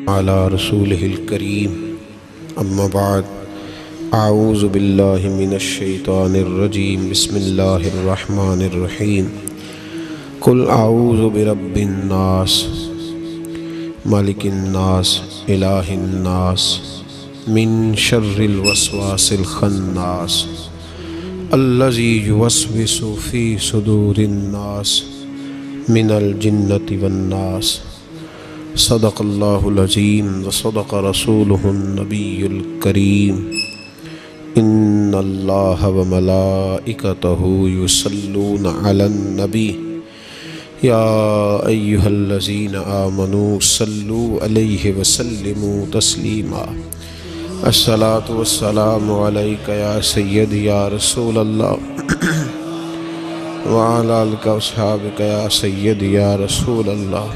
علی رسولہ الکریم اما بعد اعوذ باللہ من الشیطان الرجیم بسم اللہ الرحمن الرحیم قل اعوذ برب الناس مالک الناس الہ الناس من شر الوسواس الخناس الذی یوسوس فی صدور الناس من الجنۃ والناس صدق اللہ العظیم وصدق رسولہ النبی الکریم ان اللہ وملائکتہ یصلون علی النبی یا ایہا الذین آمنوا صلوا علیہ وسلموا تسلیما الصلاۃ والسلام علیک یا سیدی یا رسول اللہ وعلی آلک واصحابک یا سیدی یا رسول اللہ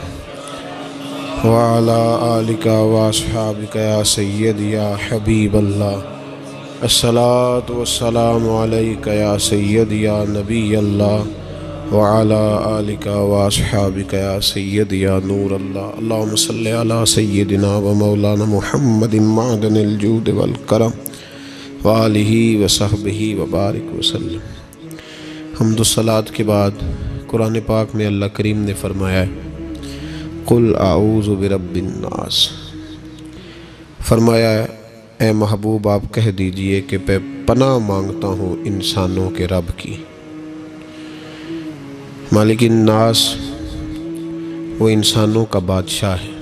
وعلی آلک واصحابک یا سیدی یا حبیب اللہ الصلاۃ والسلام علیک یا سیدی یا نبی اللہ وعلی آلک واصحابک یا سیدی یا نور اللہ اللہم صلی علی سیدنا و مولانا محمد معدن الجود والکرم وآلہ وصحبہ وبارک وسلم۔ حمد و صلات کے بعد قرآن پاک میں اللہ کریم نے فرمایا ہے قل اعوذ برب الناس، فرمایا ہے اے محبوب آپ کہہ دیجئے کہ میں پناہ مانگتا ہوں انسانوں کے رب کی۔ مالک الناس وہ انسانوں کا بادشاہ ہے،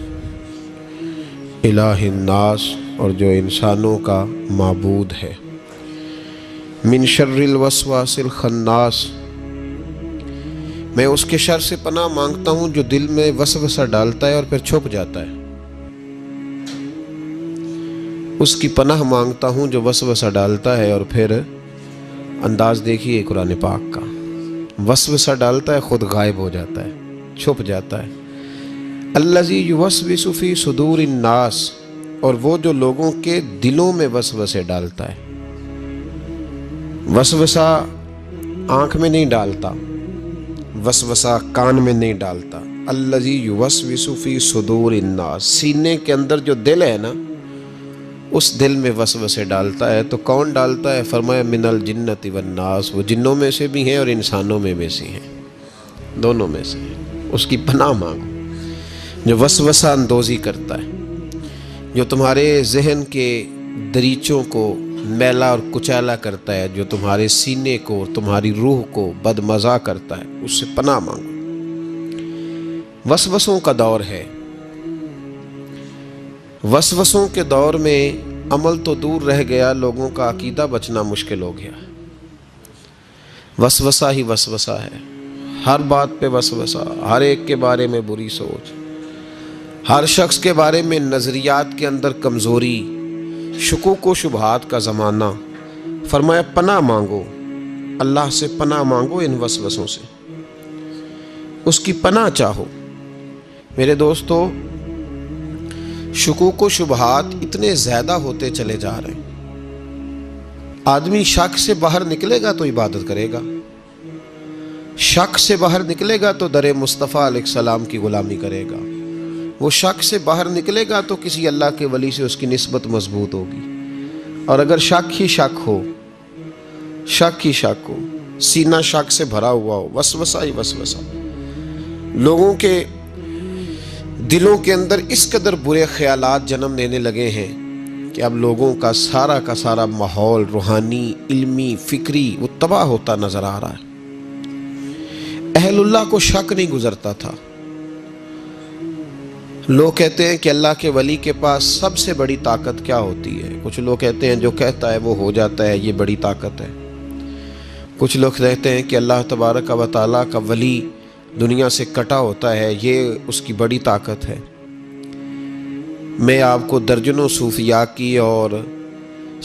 الہ الناس اور جو انسانوں کا معبود ہے، من شر الوسواس الخناس میں اس کے شر سے پناہ مانگتا ہوں جو دل میں وسوسہ ڈالتا ہے اور پھر چھپ جاتا ہے۔ اس کی پناہ مانگتا ہوں جو وسوسہ ڈالتا ہے اور پھر انداز دیکھیے قرآن پاک کا، وسوسہ ڈالتا ہے خود غائب ہو جاتا ہے، چھپ جاتا ہے۔ الذی یوسوس فی صدور الناس، اور وہ جو لوگوں کے دلوں میں وسوسے ڈالتا ہے۔ وسوسہ آنکھ میں نہیں ڈالتا، وسوسہ کان میں نہیں ڈالتا۔ الذی یوسوس فی صدور الناس، سینے کے اندر جو دل ہے نا اس دل میں وسوسے ڈالتا ہے۔ تو کون ڈالتا ہے؟ فرمایا من الجنۃ والناس، وہ جنوں میں سے بھی ہیں اور انسانوں میں سے ہیں، دونوں میں سے ہیں۔ اس کی پناہ مانگو جو وسوسہ اندوزی کرتا ہے، جو تمہارے ذہن کے دریچوں کو میلا اور کچیلا کرتا ہے، جو تمہارے سینے کو تمہاری روح کو بدمزہ کرتا ہے، اس سے پناہ مانگو۔ وسوسوں کا دور ہے، وسوسوں کے دور میں عمل تو دور رہ گیا، لوگوں کا عقیدہ بچنا مشکل ہو گیا۔ وسوسہ ہی وسوسہ ہے، ہر بات پہ وسوسہ، ہر ایک کے بارے میں بری سوچ، ہر شخص کے بارے میں نظریات کے اندر کمزوری، شکوک و شبہات کا زمانہ۔ فرمایا پناہ مانگو، اللہ سے پناہ مانگو ان وسوسوں سے، اس کی پناہ چاہو۔ میرے دوستو، شکوک و شبہات اتنے زیادہ ہوتے چلے جا رہے ہیں۔ آدمی شک سے باہر نکلے گا تو عبادت کرے گا، شک سے باہر نکلے گا تو در مصطفیٰ علیہ السلام کی غلامی کرے گا، وہ شک سے باہر نکلے گا تو کسی اللہ کے ولی سے اس کی نسبت مضبوط ہوگی۔ اور اگر شک ہی شک ہو، شک ہی شک ہو، سینہ شک سے بھرا ہوا ہو، وسوسہ ہی وسوسہ، لوگوں کے دلوں کے اندر اس قدر برے خیالات جنم لینے لگے ہیں کہ اب لوگوں کا سارا ماحول روحانی، علمی، فکری وہ تباہ ہوتا نظر آ رہا ہے۔ اہل اللہ کو شک نہیں گزرتا تھا۔ لوگ کہتے ہیں کہ اللہ کے ولی کے پاس سب سے بڑی طاقت کیا ہوتی ہے؟ کچھ لوگ کہتے ہیں جو کہتا ہے وہ ہو جاتا ہے، یہ بڑی طاقت ہے۔ کچھ لوگ کہتے ہیں کہ اللہ تبارک و تعالیٰ کا ولی دنیا سے کٹا ہوتا ہے، یہ اس کی بڑی طاقت ہے۔ میں آپ کو درجنوں صوفیاء کی اور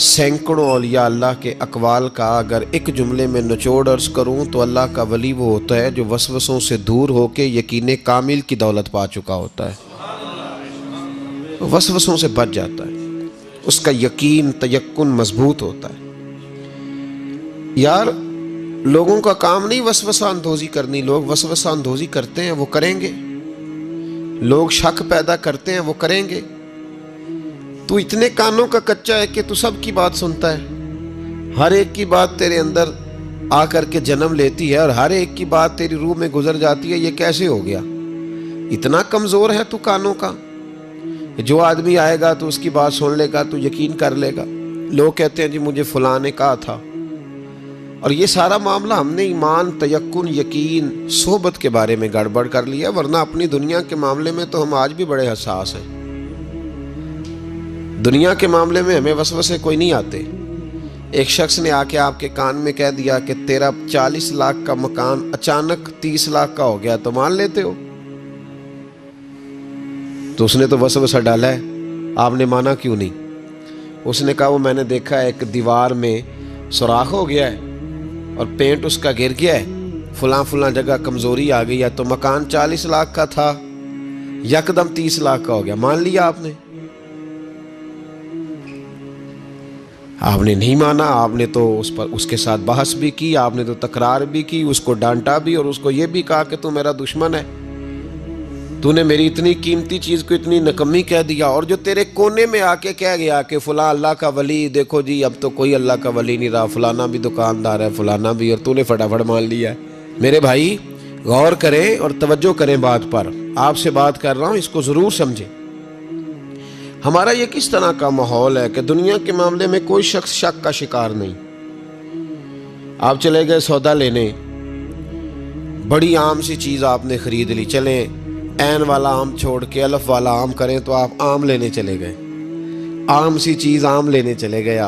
سینکڑوں اولیاء اللہ کے اقوال کا اگر ایک جملے میں نچوڑ عرض کروں تو اللہ کا ولی وہ ہوتا ہے جو وسوسوں سے دور ہو کے یقین کامل کی دولت پا چکا ہوتا ہے، وسوسوں سے بچ جاتا ہے، اس کا یقین تیقن مضبوط ہوتا ہے۔ یار لوگوں کا کام نہیں وسوسہ اندوزی کرنی، لوگ وسوسہ اندوزی کرتے ہیں وہ کریں گے، لوگ شک پیدا کرتے ہیں وہ کریں گے، تو اتنے کانوں کا کچا ہے کہ تو سب کی بات سنتا ہے، ہر ایک کی بات تیرے اندر آ کر کے جنم لیتی ہے اور ہر ایک کی بات تیری روح میں گزر جاتی ہے. یہ کیسے ہو گیا؟ اتنا کمزور ہے تو کانوں کا. جو آدمی آئے گا تو اس کی بات سن لے گا تو یقین کر لے گا. لوگ کہتے ہیں جی مجھے فلاں نے کہا تھا، اور یہ سارا معاملہ ہم نے ایمان، تیقن، یقین، صحبت کے بارے میں گڑبڑ کر لیا، ورنہ اپنی دنیا کے معاملے میں تو ہم آج بھی بڑے حساس ہیں. دنیا کے معاملے میں ہمیں وسوسے کوئی نہیں آتے. ایک شخص نے آ کے آپ کے کان میں کہہ دیا کہ تیرا 40 لاکھ کا مکان اچانک 30 لاکھ کا ہو گیا، تو مان لیتے ہو؟ تو اس نے تو وسوسہ ڈالا ہے، آپ نے مانا کیوں نہیں؟ اس نے کہا وہ میں نے دیکھا ہے ایک دیوار میں سوراخ ہو گیا ہے اور پینٹ اس کا گر گیا ہے، فلاں جگہ کمزوری آ گئی ہے، تو مکان 40 لاکھ کا تھا یکدم 30 لاکھ کا ہو گیا. مان لیا آپ نے؟ آپ نے نہیں مانا. آپ نے تو اس کے ساتھ بحث بھی کی، آپ نے تو تکرار بھی کی، اس کو ڈانٹا بھی اور اس کو یہ بھی کہا کہ تو میرا دشمن ہے، تو نے میری اتنی قیمتی چیز کو اتنی نکمی کہہ دیا. اور جو تیرے کونے میں آ کے کہہ گیا کہ فلاں اللہ کا ولی، دیکھو جی اب تو کوئی اللہ کا ولی نہیں رہا، فلانا بھی دکاندار ہے، فلانا بھی، اور تو نے فٹافٹ مان لیا ہے. میرے بھائی غور کریں اور توجہ کریں بات پر. آپ سے بات کر رہا ہوں، اس کو ضرور سمجھیں. ہمارا یہ کس طرح کا ماحول ہے کہ دنیا کے معاملے میں کوئی شخص شک کا شکار نہیں. آپ چلے گئے سودا لینے، بڑی عام سی چیز آپ نے خرید لی، چلیں عین والا آم چھوڑ کے الف والا آم کریں تو آپ آم لینے چلے گئے، عام سی چیز آم لینے چلے گئے.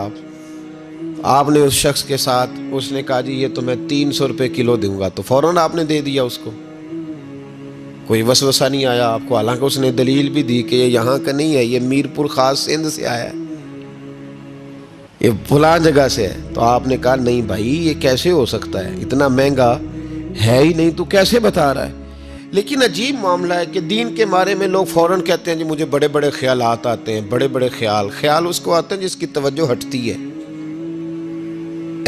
آپ نے اس شخص کے ساتھ، اس نے کہا جی یہ تو میں 300 روپے کلو دوں گا، تو فوراً آپ نے دے دیا اس کو، کوئی وسوسہ نہیں آیا آپ کو. حالانکہ اس نے دلیل بھی دی کہ یہ یہاں کا نہیں ہے، یہ میرپور خاص سندھ سے آیا ہے، یہ فلاں جگہ سے ہے. تو آپ نے کہا نہیں بھائی یہ کیسے ہو سکتا ہے، اتنا مہنگا ہے ہی نہیں، تو کیسے بتا رہا ہے. لیکن عجیب معاملہ ہے کہ دین کے بارے میں لوگ فوراً کہتے ہیں جی مجھے بڑے بڑے خیالات آتے ہیں، بڑے بڑے خیال اس کو آتے ہیں جس کی توجہ ہٹتی ہے.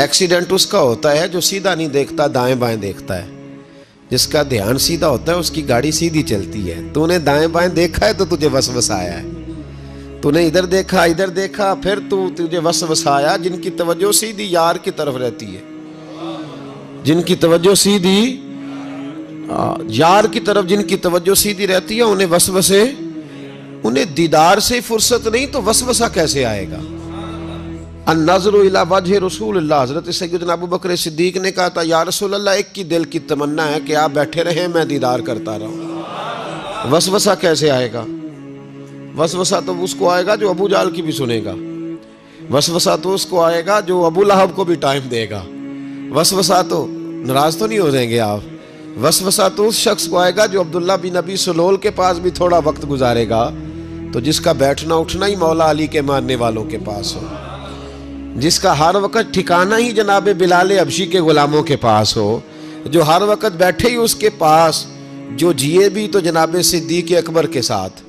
ایکسیڈنٹ اس کا ہوتا ہے جو سیدھا نہیں دیکھتا، دائیں بائیں دیکھتا ہے. جس کا دھیان سیدھا ہوتا ہے اس کی گاڑی سیدھی چلتی ہے. تو نے دائیں بائیں دیکھا ہے تو تجھے وسوسہ آیا ہے، تو نے ادھر دیکھا پھر تجھے وسوسہ آیا. جن کی توجہ سیدھی یار کی طرف رہتی ہے، جن کی توجہ سیدھی یار کی طرف، جن کی توجہ سیدھی رہتی ہے، انہیں وسوسے، انہیں دیدار سے فرصت نہیں تو وسوسہ کیسے آئے گا. النظر الی وجہ رسول اللہ، حضرت سیدنا ابو بکر صدیق نے کہا تھا یا رسول اللہ ایک کی دل کی تمنا ہے کہ آپ بیٹھے رہیں میں دیدار کرتا رہوں. وسوسہ کیسے آئے گا؟ وسوسہ تو اس کو آئے گا جو ابو جہل کی بھی سنے گا، وسوسہ تو اس کو آئے گا جو ابو لہب کو بھی ٹائم دے گا. وسوسہ تو ناراض تو نہیں ہو جائیں گے آپ؟ وسوسہ تو اس شخص کو آئے گا جو عبداللہ بن ابی سلول کے پاس بھی تھوڑا وقت گزارے گا، تو جس کا بیٹھنا اٹھنا ہی مولا علی کے ماننے والوں کے پاس ہو، جس کا ہر وقت ٹھکانہ ہی جناب بلال حبشی کے غلاموں کے پاس ہو، جو ہر وقت بیٹھے ہی اس کے پاس، جو جیے بھی تو جناب صدیق اکبر کے ساتھ،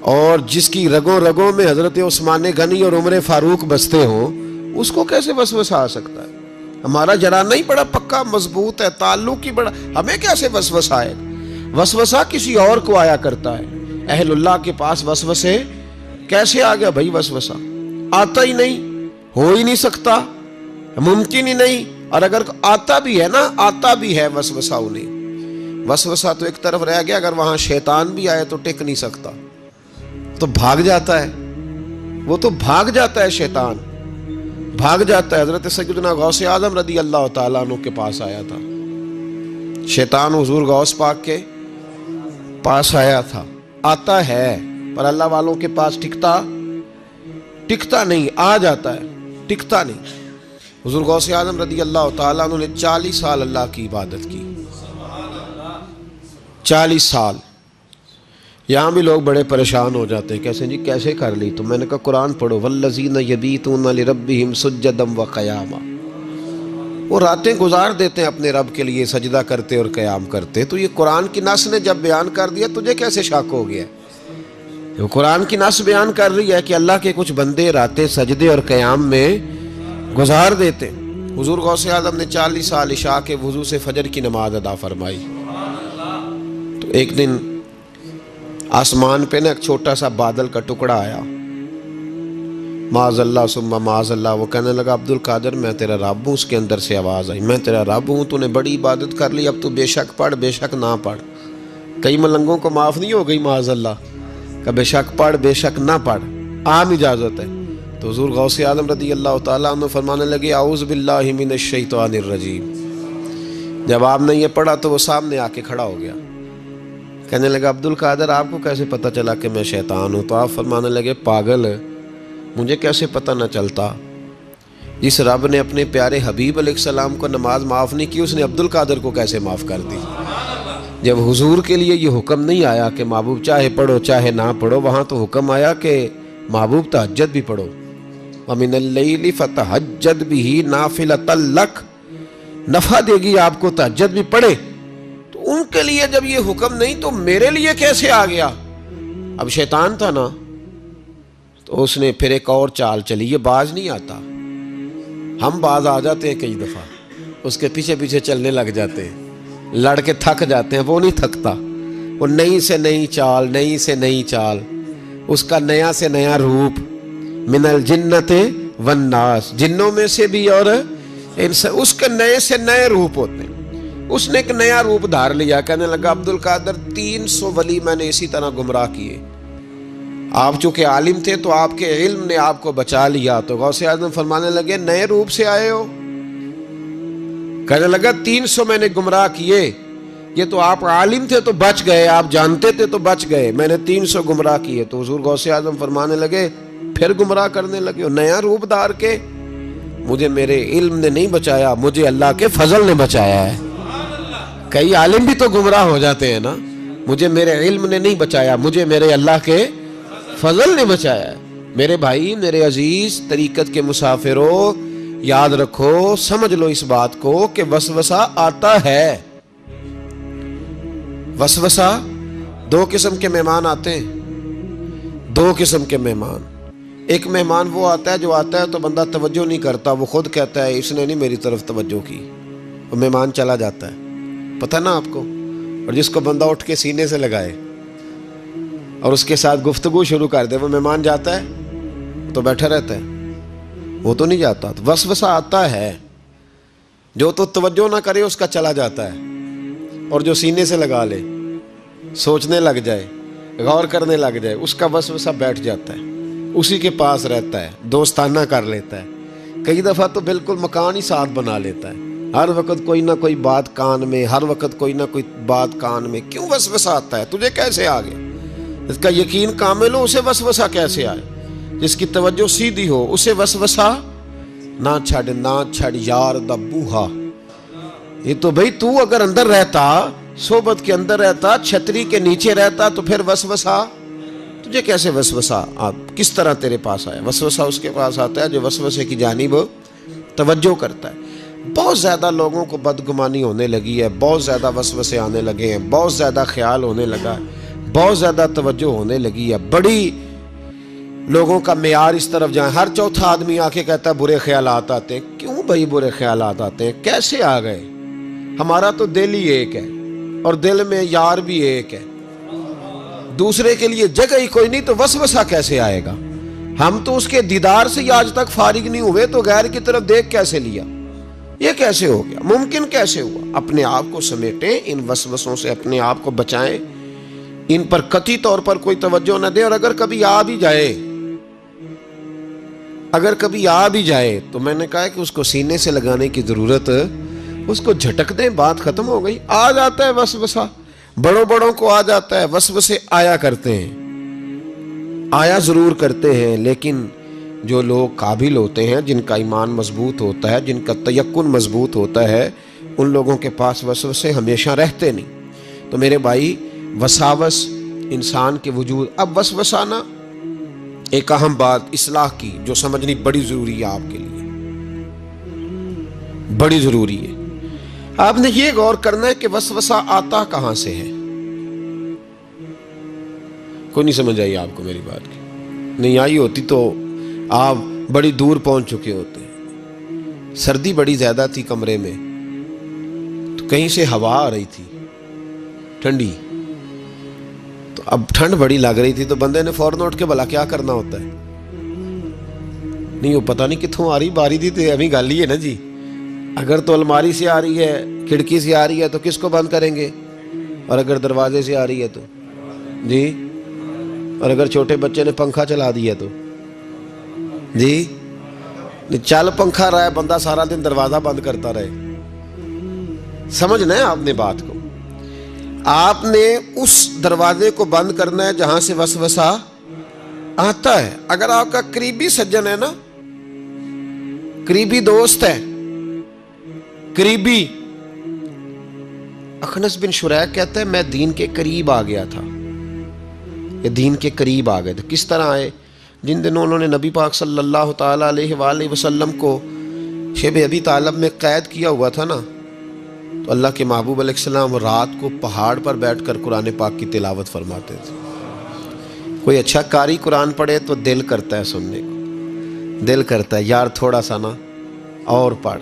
اور جس کی رگوں رگوں میں حضرت عثمان غنی اور عمر فاروق بستے ہوں، اس کو کیسے وسوسہ آ سکتا ہے؟ ہمارا جرانہ ہی بڑا پکا مضبوط ہے، تعلق ہی بڑا، ہمیں کیسے وسوسہ آئے؟ وسوسہ کسی اور کو آیا کرتا ہے. اہل اللہ کے پاس وسوسے کیسے آ گیا بھائی؟ وسوسہ آتا ہی نہیں، ہو ہی نہیں سکتا، ممکن ہی نہیں. اور اگر آتا بھی ہے نا، آتا بھی ہے وسوسہ انہیں، وسوسہ تو ایک طرف رہ گیا، اگر وہاں شیطان بھی آئے تو ٹک نہیں سکتا، تو بھاگ جاتا ہے، وہ تو بھاگ جاتا ہے، شیطان بھاگ جاتا ہے. حضرت سیدنا غوث اعظم رضی اللہ تعالیٰ عنہ کے پاس آیا تھا شیطان، حضور غوث پاک کے پاس آیا تھا. آتا ہے پر اللہ والوں کے پاس ٹکتا نہیں، آ جاتا ہے، ٹکتا نہیں. حضور غوث اعظم رضی اللہ تعالیٰ عنہ نے 40 سال اللہ کی عبادت کی، 40 سال. یہاں بھی لوگ بڑے پریشان ہو جاتے ہیں، کیسے جی کیسے کر لی؟ تو میں نے کہا قرآن پڑھو، والذین یبیتون لربہم سجدا وقیاما، وہ راتیں گزار دیتے ہیں اپنے رب کے لیے سجدہ کرتے اور قیام کرتے. تو یہ قرآن کی نص نے جب بیان کر دیا، تجھے کیسے شک ہو گیا؟ قرآن کی نص بیان کر رہی ہے کہ اللہ کے کچھ بندے راتیں سجدے اور قیام میں گزار دیتے. حضور غوث اعظم نے 40 سال عشاء کے وضو سے فجر کی نماز ادا فرمائی. تو ایک دن آسمان پہ نا ایک چھوٹا سا بادل کا ٹکڑا آیا، معاذ اللہ ثم معاذ اللہ. وہ کہنے لگا عبد القادر میں تیرا رب ہوں. اس کے اندر سے آواز آئی میں تیرا رب ہوں, تو نے بڑی عبادت کر لی, اب تو بے شک پڑھ بے شک نہ پڑھ. کئی ملنگوں کو معاف نہیں ہو گئی معاذ اللہ کہ بے شک پڑھ بے شک نہ پڑھ, عام اجازت ہے. تو حضور غوث اعظم رضی اللہ تعالیٰ عنہ فرمانے لگے اعوذ باللہ من الشیطان الرجیم. جب آپ نے یہ پڑھا تو وہ سامنے آ کے کھڑا ہو گیا, کہنے لگا عبد القادر آپ کو کیسے پتہ چلا کہ میں شیطان ہوں؟ تو آپ فرمانے لگے پاگل, مجھے کیسے پتہ نہ چلتا. جس رب نے اپنے پیارے حبیب علیہ السلام کو نماز معاف نہیں کی, اس نے عبد القادر کو کیسے معاف کر دی؟ جب حضور کے لیے یہ حکم نہیں آیا کہ محبوب چاہے پڑھو چاہے نہ پڑھو, وہاں تو حکم آیا کہ محبوب تہجد بھی پڑھو. وَمِنَ اللَّيْلِ فَتَہَجَّدْ بِهِ نَافِلَةً لَكَ, نفع دے گی آپ کو, تہجد بھی پڑھے. تو ان کے لیے جب یہ حکم نہیں تو میرے لیے کیسے آ گیا؟ اب شیطان تھا نا, تو اس نے پھر ایک اور چال چلی. یہ باز نہیں آتا, ہم باز آ جاتے ہیں کئی دفعہ, اس کے پیچھے پیچھے چلنے لگ جاتے ہیں, لڑ کے تھک جاتے ہیں. وہ نہیں تھکتا, وہ نئی سے نئی چال, نئی سے نئی چال, اس کا نیا سے نیا روپ. من الجنت والناس, جنوں میں سے بھی اور اس کے نئے سے نئے روپ ہوتے ہیں. اس نے ایک نیا روپ دھار لیا, کہنے لگا عبد القادر 300 ولی میں نے اسی طرح گمراہ کیے. آپ چونکہ عالم تھے تو آپ کے علم نے آپ کو بچا لیا. تو غوث اعظم فرمانے لگے نئے روپ سے آئے ہو؟ کہنے لگا 300 میں نے گمراہ کیے, یہ تو آپ عالم تھے تو بچ گئے, آپ جانتے تھے تو بچ گئے, میں نے 300 گمراہ کیے. تو حضور غوث اعظم فرمانے لگے پھر گمراہ کرنے لگے ہو نیا روپ دھار کے؟ مجھے میرے علم نے نہیں بچایا, مجھے اللہ کے فضل نے بچایا ہے. کئی عالم بھی تو گمراہ ہو جاتے ہیں نا, مجھے میرے علم نے نہیں بچایا, مجھے میرے اللہ کے فضل نے بچایا ہے. میرے بھائی, میرے عزیز طریقت کے مسافروں, یاد رکھو, سمجھ لو اس بات کو کہ وسوسہ آتا ہے. وسوسہ, دو قسم کے مہمان آتے ہیں, دو قسم کے مہمان. ایک مہمان وہ آتا ہے جو آتا ہے تو بندہ توجہ نہیں کرتا, وہ خود کہتا ہے اس نے نہیں میری طرف توجہ کی, وہ مہمان چلا جاتا ہے, پتہ نا آپ کو. اور جس کو بندہ اٹھ کے سینے سے لگائے اور اس کے ساتھ گفتگو شروع کر دے, وہ مہمان جاتا ہے تو بیٹھا رہتا ہے, وہ تو نہیں جاتا. تو وسوسہ آتا ہے, جو تو توجہ نہ کرے اس کا چلا جاتا ہے, اور جو سینے سے لگا لے, سوچنے لگ جائے, غور کرنے لگ جائے, اس کا وسوسہ بیٹھ جاتا ہے, اسی کے پاس رہتا ہے, دوستانہ کر لیتا ہے. کئی دفعہ تو بالکل مکان ہی ساتھ بنا لیتا ہے, ہر وقت کوئی نہ کوئی بات کان میں, ہر وقت کوئی نہ کوئی بات کان میں. کیوں وسوسہ آتا ہے؟ تجھے کیسے آ گیا؟ اس کا یقین کامل ہو, اسے وسوسہ کیسے آئے؟ جس کی توجہ سیدھی ہو اسے وسوسہ نہ چھڑ یار دا بوہا. یہ تو بھئی تو اگر اندر رہتا, صحبت کے اندر رہتا, چھتری کے نیچے رہتا, تو پھر وسوسہ تجھے کیسے وسوسہ کس طرح تیرے پاس آیا؟ وسوسہ اس کے پاس آتا ہے جو وسوسے کی جانب توجہ کرتا ہے. بہت زیادہ لوگوں کو بدگمانی ہونے لگی ہے, بہت زیادہ وسوسے آنے لگے ہیں, بہت زیادہ خیال ہونے لگا ہے, بہت زیادہ توجہ ہونے لگی ہے. بڑی لوگوں کا معیار اس طرف جائیں, ہر چوتھا آدمی آ کے کہتا ہے برے خیالات آتے ہیں. کیوں بھائی برے خیالات آتے ہیں؟ کیسے آ گئے؟ ہمارا تو دل ہی ایک ہے, اور دل میں یار بھی ایک ہے, دوسرے کے لیے جگہ ہی کوئی نہیں, تو وسوسہ کیسے آئے گا؟ ہم تو اس کے دیدار سے ہی آج تک فارغ نہیں ہوئے, تو غیر کی طرف دیکھ کیسے لیا؟ یہ کیسے ہو گیا؟ ممکن کیسے ہوا؟ اپنے آپ کو سمیٹیں, ان وسوسوں سے اپنے آپ کو بچائیں, ان پر قطعی طور پر کوئی توجہ نہ دیں. اور اگر کبھی آ بھی جائے تو میں نے کہا کہ اس کو سینے سے لگانے کی ضرورت, اس کو جھٹک دیں, بات ختم ہو گئی. آ جاتا ہے وسوسہ, بڑوں کو آ جاتا ہے, وسوسے آیا کرتے ہیں, آیا ضرور کرتے ہیں. لیکن جو لوگ قابل ہوتے ہیں, جن کا ایمان مضبوط ہوتا ہے, جن کا تیقن مضبوط ہوتا ہے, ان لوگوں کے پاس وسوسے ہمیشہ رہتے نہیں. تو میرے بھائی, وساوس انسان کے وجود. اب وسوسہ نا ایک اہم بات اصلاح کی جو سمجھنی بڑی ضروری ہے, آپ کے لیے بڑی ضروری ہے. آپ نے یہ غور کرنا ہے کہ وسوسہ آتا کہاں سے ہے. کوئی نہیں سمجھ آئی آپ کو میری بات کی؟ نہیں آئی ہوتی تو آپ بڑی دور پہنچ چکے ہوتے. سردی بڑی زیادہ تھی کمرے میں, تو کہیں سے ہوا آ رہی تھی ٹھنڈی, تو اب ٹھنڈ بڑی لگ رہی تھی, تو بندے نے فوراً اٹھ کے بھلا کیا کرنا ہوتا ہے؟ نہیں وہ پتہ نہیں کتوں آ رہی، باری دی تو ابھی گل ہی ہے نا جی. اگر تو الماری سے آ رہی ہے، کھڑکی سے آ رہی ہے تو کس کو بند کریں گے؟ اور اگر دروازے سے آ رہی ہے تو جی، اور اگر چھوٹے بچے نے پنکھا چلا دیا تو جی، چل پنکھا رہا ہے بندہ سارا دن دروازہ بند کرتا رہے. سمجھنا ہے آپ نے بات کو. آپ نے اس دروازے کو بند کرنا ہے جہاں سے وسوسہ آتا ہے. اگر آپ کا قریبی سجن ہے نا، قریبی دوست ہے، قریبی، اخنس بن شریح کہتا ہے میں دین کے قریب آ گیا تھا، یہ دین کے قریب آ گئے تھے. کس طرح آئے؟ جن دنوں انہوں نے نبی پاک صلی اللہ تعالیٰ علیہ وآلہ وسلم کو شیب ابی طالب میں قید کیا ہوا تھا نا، تو اللہ کے محبوب علیہ السلام رات کو پہاڑ پر بیٹھ کر قرآن پاک کی تلاوت فرماتے تھے. کوئی اچھا قاری قرآن پڑھے تو دل کرتا ہے سننے کو، دل کرتا ہے یار تھوڑا سا نا اور پڑھ.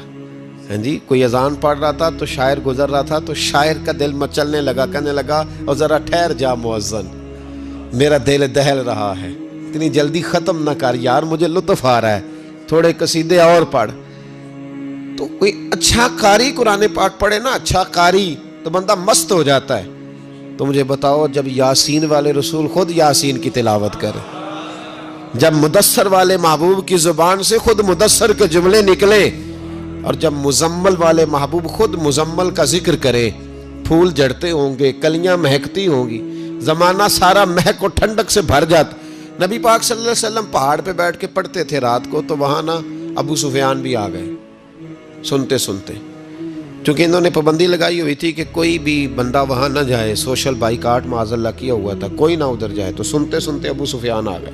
ہاں جی، کوئی اذان پڑھ رہا تھا تو شاعر گزر رہا تھا تو شاعر کا دل مچلنے لگا، کہنے لگا اور ذرا ٹھہر جا مؤذن، میرا دل دہل رہا ہے، اتنی جلدی ختم نہ کر یار، مجھے لطف آ رہا ہے، تھوڑے قصیدے اور پڑھ. تو کوئی اچھا قاری قرآن پاک پڑھے نا، اچھا قاری، تو بندہ مست ہو جاتا ہے. تو مجھے بتاؤ جب یاسین والے رسول خود یاسین کی تلاوت کرے، جب مدثر والے محبوب کی زبان سے خود مدثر کے جملے نکلے، اور جب مزمل والے محبوب خود مزمل کا ذکر کرے، پھول جڑتے ہوں گے، کلیاں مہکتی ہوں گی، زمانہ سارا مہک و ٹھنڈک سے بھر جاتا. نبی پاک صلی اللہ علیہ وسلم پہاڑ پہ بیٹھ کے پڑھتے تھے رات کو، تو وہاں نا ابو سفیان بھی آ گئے سنتے سنتے، چونکہ انہوں نے پابندی لگائی ہوئی تھی کہ کوئی بھی بندہ وہاں نہ جائے، سوشل بائیکاٹ معاذ اللہ کیا ہوا تھا، کوئی نہ ادھر جائے. تو سنتے سنتے ابو سفیان آ گئے.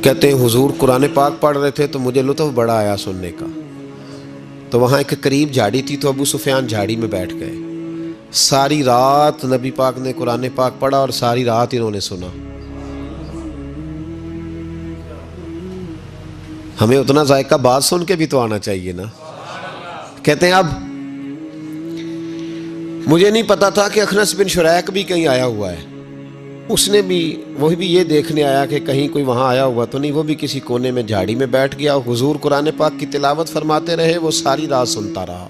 کہتے ہیں حضور قرآن پاک پڑھ رہے تھے تو مجھے لطف بڑا آیا سننے کا. تو وہاں ایک قریب جھاڑی تھی تو ابو سفیان جھاڑی میں بیٹھ گئے. ساری رات نبی پاک نے قرآن پاک پڑھا اور ساری رات انہوں نے سنا. ہمیں اتنا ذائقہ بات سن کے بھی تو آنا چاہیے نا. کہتے ہیں اب مجھے نہیں پتا تھا کہ اخنس بن شریح بھی کہیں آیا ہوا ہے. اس نے بھی، وہی بھی یہ دیکھنے آیا کہ کہیں کوئی وہاں آیا ہوا تو نہیں. وہ بھی کسی کونے میں جھاڑی میں بیٹھ گیا. حضور قرآن پاک کی تلاوت فرماتے رہے، وہ ساری رات سنتا رہا.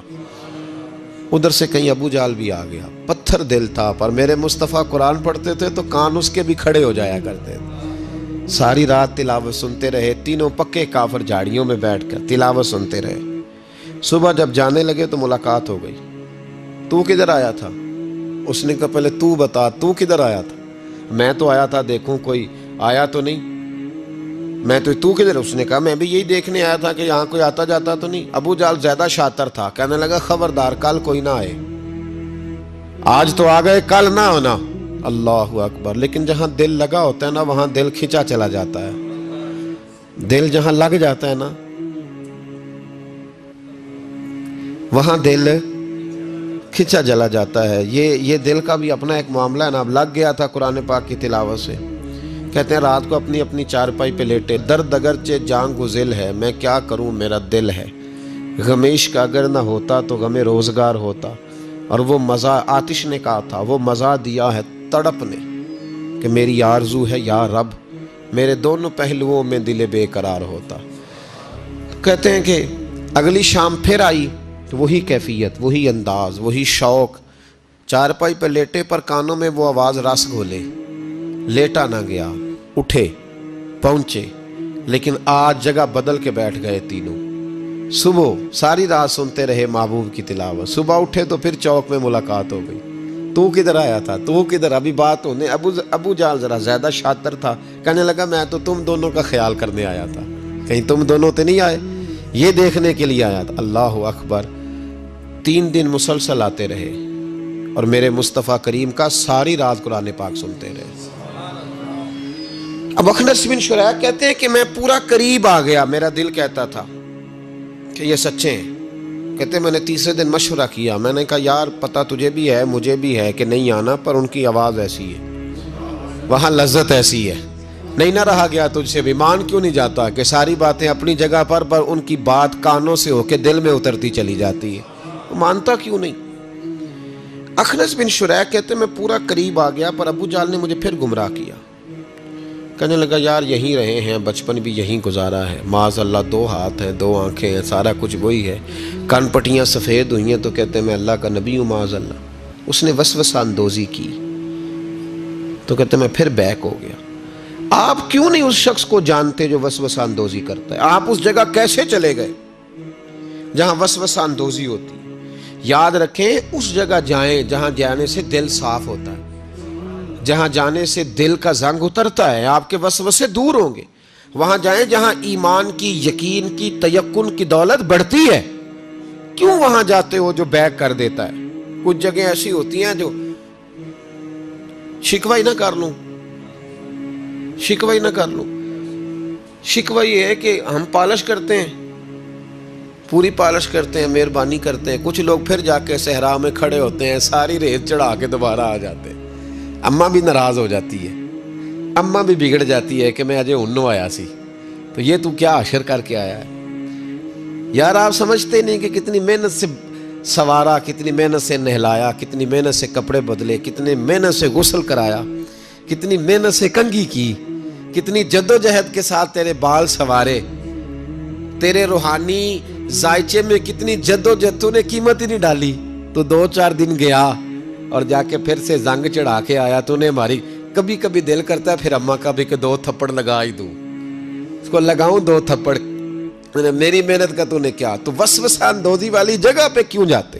ادھر سے کہیں ابو جال بھی آ گیا. پتھر دل تھا، پر میرے مصطفیٰ قرآن پڑھتے تھے تو کان اس کے بھی کھڑے ہو جایا کرتے تھے. ساری رات تلاوت سنتے رہے. تینوں پکے کافر جھاڑیوں میں بیٹھ کر تلاوت سنتے رہے. صبح جب جانے لگے تو ملاقات ہو گئی. تو کدھر آیا تھا؟ اس نے کہا پہلے تو بتا، تو کدھر آیا تھا؟ میں تو آیا تھا دیکھوں کوئی آیا تو نہیں. میں تو کدھر؟ اس نے کہا میں بھی یہی دیکھنے آیا تھا کہ یہاں کوئی آتا جاتا تو نہیں. ابو جال زیادہ شاطر تھا، کہنے لگا خبردار کل کوئی نہ آئے، آج تو آ گئے کل نہ ہونا. اللہ اکبر. لیکن جہاں دل لگا ہوتا ہے نا وہاں دل کھینچا چلا جاتا ہے. دل جہاں لگ جاتا ہے نا وہاں دل کھینچا جلا جاتا ہے. یہ دل کا بھی اپنا ایک معاملہ ہے نا. اب لگ گیا تھا قرآن پاک کی تلاوت سے. کہتے ہیں رات کو اپنی اپنی چارپائی پہ لیٹے. درد اگرچہ جان گزل ہے، میں کیا کروں میرا دل ہے. غمیش کا اگر نہ ہوتا تو غم روزگار ہوتا. اور وہ مزہ آتش نے کہا تھا، وہ مزہ دیا ہے تڑپ نے کہ میری آرزو ہے یا رب میرے دونوں پہلوؤں میں دل بے قرار ہوتا. کہتے ہیں کہ اگلی شام پھر آئی تو وہی کیفیت، وہی انداز، وہی شوق. چارپائی پہ لیٹے پر کانوں میں وہ آواز رس گھولے. لیٹا نہ گیا، اٹھے پہنچے، لیکن آج جگہ بدل کے بیٹھ گئے تینوں. صبح ساری رات سنتے رہے محبوب کی تلاوت. صبح اٹھے تو پھر چوک میں ملاقات ہو گئی. تو کدھر آیا تھا؟ تو کدھر؟ ابھی بات ہونے. ابو جال ذرا زیادہ شاطر تھا، کہنے لگا میں تو تم دونوں کا خیال کرنے آیا تھا، کہیں تم دونوں تو نہیں آئے، یہ دیکھنے کے لیے آیا تھا. اللہ اکبر. 3 دن مسلسل آتے رہے اور میرے مصطفیٰ کریم کا ساری رات قرآن پاک سنتے رہے. اب اخنس بن شریح کہتے ہیں کہ میں پورا قریب آ گیا. میرا دل کہتا تھا کہ یہ سچے ہیں. کہتے ہیں میں نے تیسرے دن مشورہ کیا. میں نے کہا یار پتہ تجھے بھی ہے مجھے بھی ہے کہ نہیں آنا، پر ان کی آواز ایسی ہے، وہاں لذت ایسی ہے، نہیں نہ رہا گیا تجھ سے بھی. مان کیوں نہیں جاتا کہ ساری باتیں اپنی جگہ پر ان کی بات کانوں سے ہو کے دل میں اترتی چلی جاتی ہے. مانتا کیوں نہیں؟ اخنس بن شریح کہتے ہیں میں پورا قریب آ گیا پر ابو جال نے مجھے پھر گمراہ کیا. کہنے لگا یار یہیں رہے ہیں، بچپن بھی یہیں گزارا ہے، معاذ اللہ 2 ہاتھ ہیں 2 آنکھیں ہیں، سارا کچھ وہی ہے، کان پٹیاں سفید ہوئی ہیں تو کہتے ہیں میں اللہ کا نبی ہوں معاذ اللہ۔ اس نے وسوسہ اندوزی کی تو کہتے ہیں میں پھر بیک ہو گیا۔ آپ کیوں نہیں اس شخص کو جانتے جو وسوسہ اندوزی کرتا ہے؟ آپ اس جگہ کیسے چلے گئے جہاں وسوسہ اندوزی ہوتی ہے؟ یاد رکھیں اس جگہ جائیں جہاں جانے سے دل صاف ہوتا ہے، جہاں جانے سے دل کا زنگ اترتا ہے، آپ کے وسوسے دور ہوں گے۔ وہاں جائیں جہاں ایمان کی، یقین کی، تیقن کی دولت بڑھتی ہے۔ کیوں وہاں جاتے ہو جو بیک کر دیتا ہے؟ کچھ جگہیں ایسی ہوتی ہیں جو شکوہ ہی نہ کر لوں، شکوہ ہی نہ کر لوں۔ شکوہ یہ ہے کہ ہم پالش کرتے ہیں، پوری پالش کرتے ہیں، مہربانی کرتے ہیں، کچھ لوگ پھر جا کے صحرا میں کھڑے ہوتے ہیں، ساری ریت چڑھا کے دوبارہ آ جاتے ہیں۔ اماں بھی ناراض ہو جاتی ہے، اماں بھی بگڑ جاتی ہے کہ میں اجے انہوں آیا سی تو یہ تو کیا عشر کر کے آیا ہے۔ یار آپ سمجھتے نہیں کہ کتنی محنت سے سوارا، کتنی محنت سے نہلایا، کتنی محنت سے کپڑے بدلے، کتنی محنت سے غسل کرایا، کتنی محنت سے کنگھی کی، کتنی جد و جہد کے ساتھ تیرے بال سوارے، تیرے روحانی ذائچے میں کتنی جد و جہد، تو نے قیمت ہی نہیں ڈالی۔ تو 2-4 دن گیا اور جا کے پھر سے زنگ چڑھا کے آیا، تو نے ہماری کبھی کبھی دل کرتا ہے پھر اماں کا بھی کہ 2 تھپڑ لگا ہی دوں، اس کو لگاؤں 2 تھپڑ، میری محنت کا تو نے کیا۔ تو وسوسہ اندوزی والی جگہ پہ کیوں جاتے؟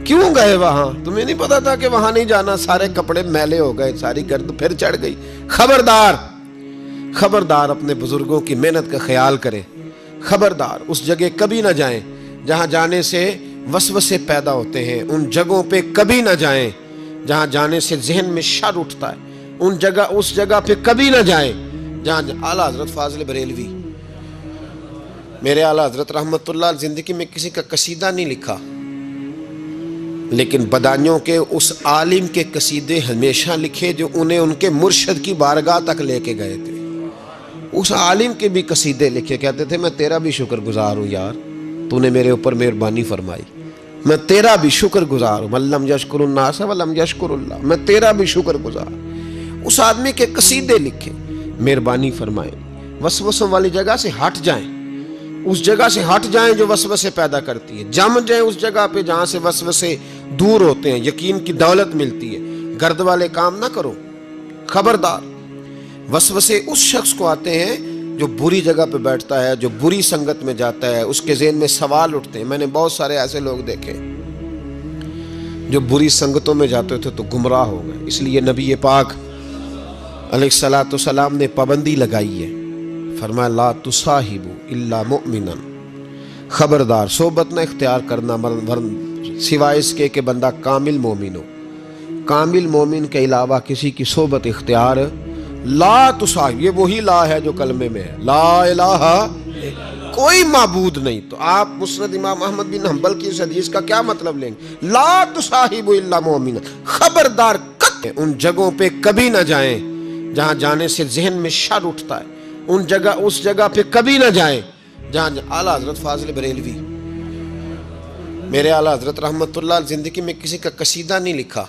کیوں گئے وہاں؟ تمہیں نہیں پتا تھا کہ وہاں نہیں جانا؟ سارے کپڑے میلے ہو گئے، ساری گرد پھر چڑھ گئی۔ خبردار، خبردار اپنے بزرگوں کی محنت کا خیال کریں، خبردار اس جگہ کبھی نہ جائیں جہاں جانے سے وسوسے پیدا ہوتے ہیں، ان جگہوں پہ کبھی نہ جائیں جہاں جانے سے ذہن میں شر اٹھتا ہے، اس جگہ پہ کبھی نہ جائیں جہاں اعلیٰ حضرت فاضل بریلوی، میرے اعلیٰ حضرت رحمت اللہ زندگی میں کسی کا قصیدہ نہیں لکھا، لیکن بدانیوں کے اس عالم کے قصیدے ہمیشہ لکھے جو انہیں ان کے مرشد کی بارگاہ تک لے کے گئے تھے۔ اس عالم کے بھی قصیدے لکھے، کہتے تھے میں تیرا بھی شکر گزار ہوں یار، تو نے میرے اوپر مہربانی فرمائی، میں تیرا بھی شکر گزار ہوں، من لم یشکر الناس ولم یشکر اللہ، میں تیرا بھی شکر گزار۔ اس آدمی کے قصیدے لکھے، مہربانی فرمائیں، وسوسوں والی جگہ سے ہٹ جائیں، اس جگہ سے ہٹ جائیں جو وسوسے پیدا کرتی ہے، جم جائیں اس جگہ پہ جہاں سے وسوسے دور ہوتے ہیں، یقین کی دولت ملتی ہے۔ گرد والے کام نہ کرو، خبردار۔ وسوسے اس شخص کو آتے ہیں جو بری جگہ پہ بیٹھتا ہے، جو بری سنگت میں جاتا ہے، اس کے ذہن میں سوال اٹھتے ہیں۔ میں نے بہت سارے ایسے لوگ دیکھے جو بری سنگتوں میں جاتے تھے تو گمراہ ہو گئے، اس لیے نبی پاک علیہ الصلوۃ والسلام نے پابندی لگائی ہے، فرمایا لا تصاحبوا الا مؤمنا، خبردار صحبت نہ اختیار کرنا سوائے اس کے کہ بندہ کامل مومن ہو، کامل مومن کے علاوہ کسی کی صحبت اختیار لا تصاحب، یہ وہی لا ہے جو کلمے میں ہے، لا الہ کوئی معبود نہیں۔ تو آپ مسند امام احمد بن حنبل کی اس حدیث کا کیا مطلب لیں گے؟ لا تصاحب الا مومنا، خبردار ان جگہوں پہ کبھی نہ جائیں جہاں جانے سے ذہن میں شر اٹھتا ہے، اس جگہ پہ کبھی نہ جائیں جہاں اعلیٰ حضرت فاضل بریلوی، میرے اعلیٰ حضرت رحمت اللہ زندگی میں کسی کا قصیدہ نہیں لکھا،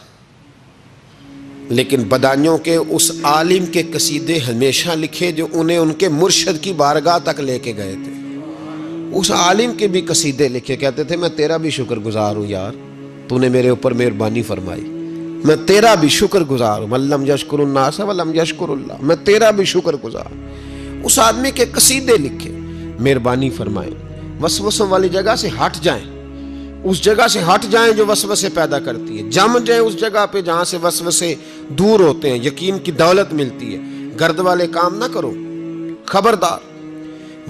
لیکن بدانیوں کے اس عالم کے قصیدے ہمیشہ لکھے جو انہیں ان کے مرشد کی بارگاہ تک لے کے گئے تھے۔ اس عالم کے بھی قصیدے لکھے، کہتے تھے میں تیرا بھی شکر گزار ہوں یار، تو نے میرے اوپر مہربانی فرمائی، میں تیرا بھی شکر گزار ہوں، من لم یشکر الناس ولم یشکر اللہ، میں تیرا بھی شکر گزار۔ اس آدمی کے قصیدے لکھے، مہربانی فرمائیں، وسوسوں والی جگہ سے ہٹ جائیں، اس جگہ سے ہٹ جائیں جو وسوسے پیدا کرتی ہے، جم جائیں اس جگہ پہ جہاں سے وسوسے دور ہوتے ہیں، یقین کی دولت ملتی ہے۔ گرد والے کام نہ کرو، خبردار۔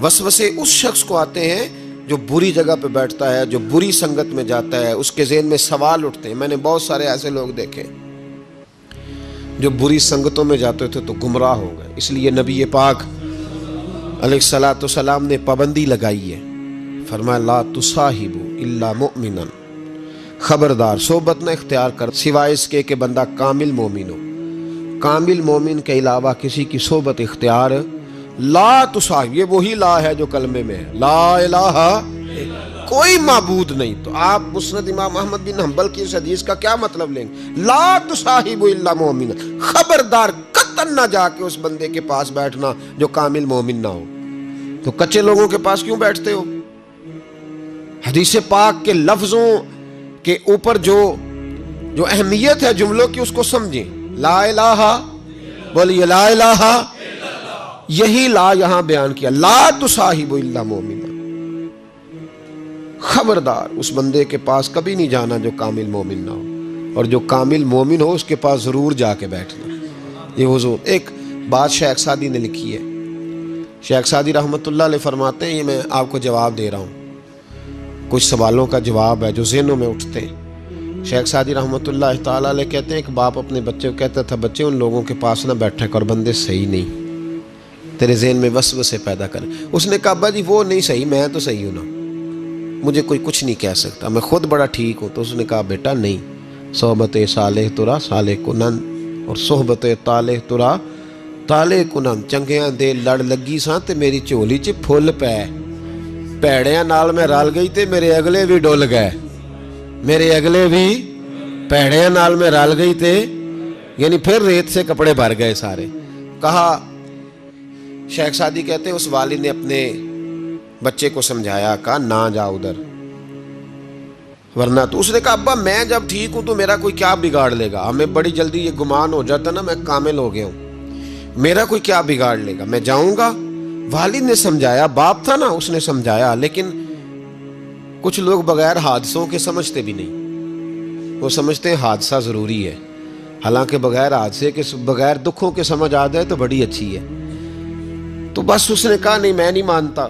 وسوسے اس شخص کو آتے ہیں جو بری جگہ پہ بیٹھتا ہے، جو بری سنگت میں جاتا ہے، اس کے ذہن میں سوال اٹھتے ہیں۔ میں نے بہت سارے ایسے لوگ دیکھے جو بری سنگتوں میں جاتے تھے تو گمراہ ہو گئے، اس لیے نبی پاک علیہ الصلوۃ والسلام نے پابندی لگائی ہے، فرمایا لا تصاحبوا الا مؤمنا، خبردار صحبت نہ اختیار کر سوائے اس کے کہ بندہ کامل مومن ہو، کامل مومن کے علاوہ کسی کی صحبت اختیار لا تصاحب، یہ وہی لا ہے جو کلمے میں ہے، لا الہ کوئی معبود نہیں۔ تو آپ مسند امام احمد بن حنبل کی اس حدیث کا کیا مطلب لیں گے؟ لا تصاحب الا مومنا، خبردار قطعاً نہ جا کے اس بندے کے پاس بیٹھنا جو کامل مومن نہ ہو. تو کچے لوگوں کے پاس کیوں بیٹھتے ہو؟ حدیث پاک کے لفظوں کے اوپر جو اہمیت ہے جملوں کی اس کو سمجھیں. لا الہ، بولیے لا الہ. یہی لا یہاں بیان کیا، لا تصاحب الا مومنا. خبردار اس بندے کے پاس کبھی نہیں جانا جو کامل مومن نہ ہو، اور جو کامل مومن ہو اس کے پاس ضرور جا کے بیٹھنا. یہ حضور ایک بات شیخ سعدی نے لکھی ہے. شیخ سعدی رحمۃ اللہ علیہ فرماتے ہیں، یہ میں آپ کو جواب دے رہا ہوں، کچھ سوالوں کا جواب ہے جو ذہنوں میں اٹھتے ہیں. شیخ سعدی رحمۃ اللہ تعالیٰ علیہ کہتے ہیں، ایک باپ اپنے بچے کو کہتا تھا، بچے ان لوگوں کے پاس نہ بیٹھے کر، بندے صحیح نہیں، تیرے ذہن میں وسوسے پیدا کریں. اس نے کہا ابا جی وہ نہیں صحیح، میں تو صحیح ہوں نا، مجھے کوئی کچھ نہیں کہہ سکتا، میں خود بڑا ٹھیک ہوں. تو اس نے کہا بیٹا نہیں، صحبت صالح ترا صالح کنن، اور صحبت طالح ترا طالح کنن. چنگیاں دے لڑ لگی ساں تے میری چولی چ پھل پے، پیڑیاں نال میں رل گئی تے میرے اگلے بھی ڈول گئے، میرے اگلے بھی پیڑیاں نال میں رل گئی تے، یعنی پھر ریت سے کپڑے بھر گئے سارے. کہا شیخ سعدی کہتے ہیں اس والد نے اپنے بچے کو سمجھایا، کہا نہ جا ادھر ورنہ. تو اس نے کہا ابا میں جب ٹھیک ہوں تو میرا کوئی کیا بگاڑ لے گا؟ ہمیں بڑی جلدی یہ گمان ہو جاتا نا میں کامل ہو گیا ہوں، میرا کوئی کیا بگاڑ لے گا، میں جاؤں گا. والد نے سمجھایا، باپ تھا نا اس نے سمجھایا. لیکن کچھ لوگ بغیر حادثوں کے سمجھتے بھی نہیں، وہ سمجھتے ہیں حادثہ ضروری ہے، حالانکہ بغیر حادثے کے بغیر دکھوں کے سمجھ آ جائے تو بڑی اچھی ہے. تو بس اس نے کہا نہیں میں نہیں مانتا.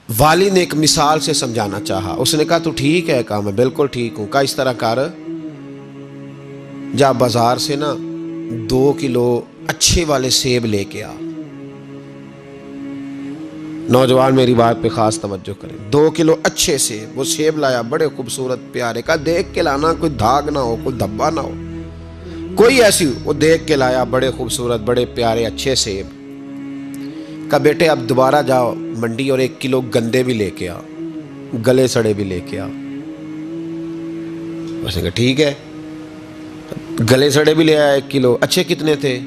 والد نے ایک مثال سے سمجھانا چاہا. اس نے کہا تو ٹھیک ہے؟ کہا میں بالکل ٹھیک ہوں. کہا اس طرح کر، جا بازار سے نا 2 کلو اچھے والے سیب لے کے آ. نوجوان میری بات پہ خاص توجہ کریں. 2 کلو اچھے سیب. وہ سیب لایا بڑے خوبصورت پیارے. کہا دیکھ کے لانا، کوئی دھاگ نہ ہو، کوئی دھبا نہ ہو، کوئی ایسی. وہ دیکھ کے لایا بڑے خوبصورت بڑے پیارے اچھے سیب. کہا بیٹے اب دوبارہ جاؤ منڈی اور 1 کلو گندے بھی لے کے آ، گلے سڑے بھی لے کے آ. اس نے کہا ٹھیک ہے. گلے سڑے بھی لے آیا 1 کلو. اچھے کتنے تھے؟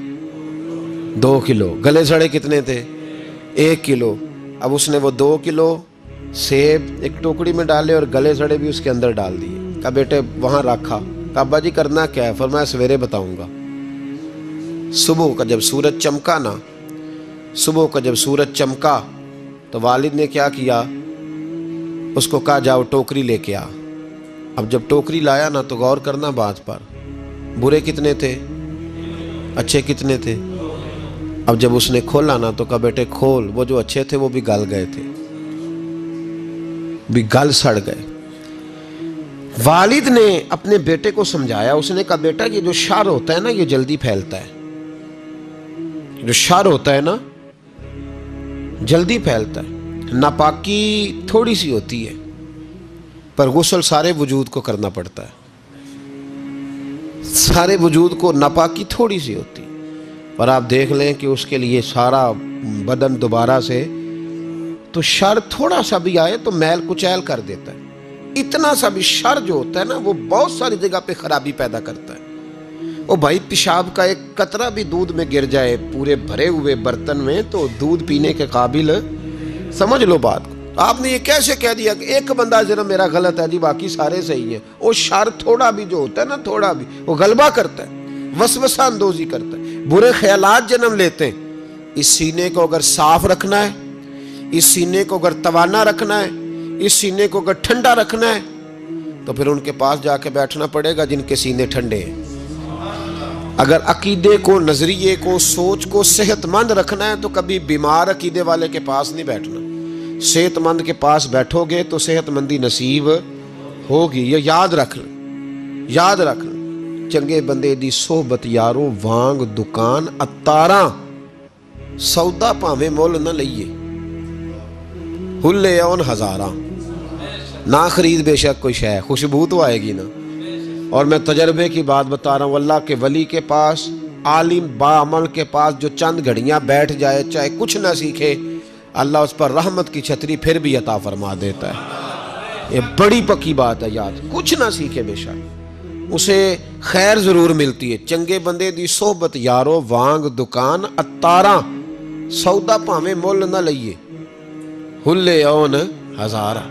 2 کلو. گلے سڑے کتنے تھے؟ 1 کلو. اب اس نے وہ 2 کلو سیب ایک ٹوکری میں ڈالے اور گلے سڑے بھی اس کے اندر ڈال دیے. کہا بیٹے وہاں رکھا. کہا ابا جی کرنا کیا ہے؟ فرمایا سویرے بتاؤں گا. صبح کا جب سورج چمکا نا، صبح کا جب سورج چمکا تو والد نے کیا کیا، اس کو کہا جاؤ ٹوکری لے کے آ. اب جب ٹوکری لایا نا تو غور کرنا بات پر، برے کتنے تھے، اچھے کتنے تھے. اب جب اس نے کھولا نا تو کہا بیٹے کھول. وہ جو اچھے تھے وہ بھی گل گئے تھے، بھی گل سڑ گئے. والد نے اپنے بیٹے کو سمجھایا. اس نے کہا بیٹا یہ جو شر ہوتا ہے نا یہ جلدی پھیلتا ہے، جو شر ہوتا ہے نا جلدی پھیلتا ہے. ناپاکی تھوڑی سی ہوتی ہے پر غسل سارے وجود کو کرنا پڑتا ہے، سارے وجود کو ناپاکی تھوڑی سی ہوتی ہے. اور آپ دیکھ لیں کہ اس کے لیے سارا بدن دوبارہ سے، تو شر تھوڑا سا بھی آئے تو میل کچیل کر دیتا ہے. اتنا سا بھی شر جو ہوتا ہے نا وہ بہت ساری جگہ پہ خرابی پیدا کرتا ہے. وہ بھائی پیشاب کا ایک قطرہ بھی دودھ میں گر جائے پورے بھرے ہوئے برتن میں تو دودھ پینے کے قابل، سمجھ لو بات کو. آپ نے یہ کیسے کہہ دیا کہ ایک بندہ ذرا میرا غلط ہے جی باقی سارے صحیح ہیں؟ وہ شر تھوڑا بھی جو ہوتا ہے نا، تھوڑا بھی وہ غلبہ کرتا ہے، وسوسہ اندوزی کرتا ہے، برے خیالات جنم لیتے ہیں. اس سینے کو اگر صاف رکھنا ہے، اس سینے کو اگر توانا رکھنا ہے، اس سینے کو اگر ٹھنڈا رکھنا ہے تو پھر ان کے پاس جا کے بیٹھنا پڑے گا جن کے سینے ٹھنڈے ہیں. اگر عقیدے کو، نظریے کو، سوچ کو صحت مند رکھنا ہے تو کبھی بیمار عقیدے والے کے پاس نہیں بیٹھنا. صحت مند کے پاس بیٹھو گے تو صحت مندی نصیب ہوگی. یہ یاد رکھ لیں، یاد رکھ لیں. چنگے بندے دی صحبت یارو وانگ دکان اتاراں، سودا پاویں مول نہ لئیے، ہلے اون ہزاراں. نہ خرید بے شک کوئی شے، خوشبو تو آئے گی نا. اور میں تجربے کی بات بتا رہا ہوں، اللہ کے ولی کے پاس، عالم باعمل کے پاس جو چند گھڑیاں بیٹھ جائے چاہے کچھ نہ سیکھے، اللہ اس پر رحمت کی چھتری پھر بھی عطا فرما دیتا ہے. یہ بڑی پکی بات ہے، یاد کچھ نہ سیکھے بے شک اسے خیر ضرور ملتی ہے. چنگے بندے دی صحبت یارو وانگ دکان اتاراں سودا پاویں مل نہ لئیے ہلے اون ہزارہ.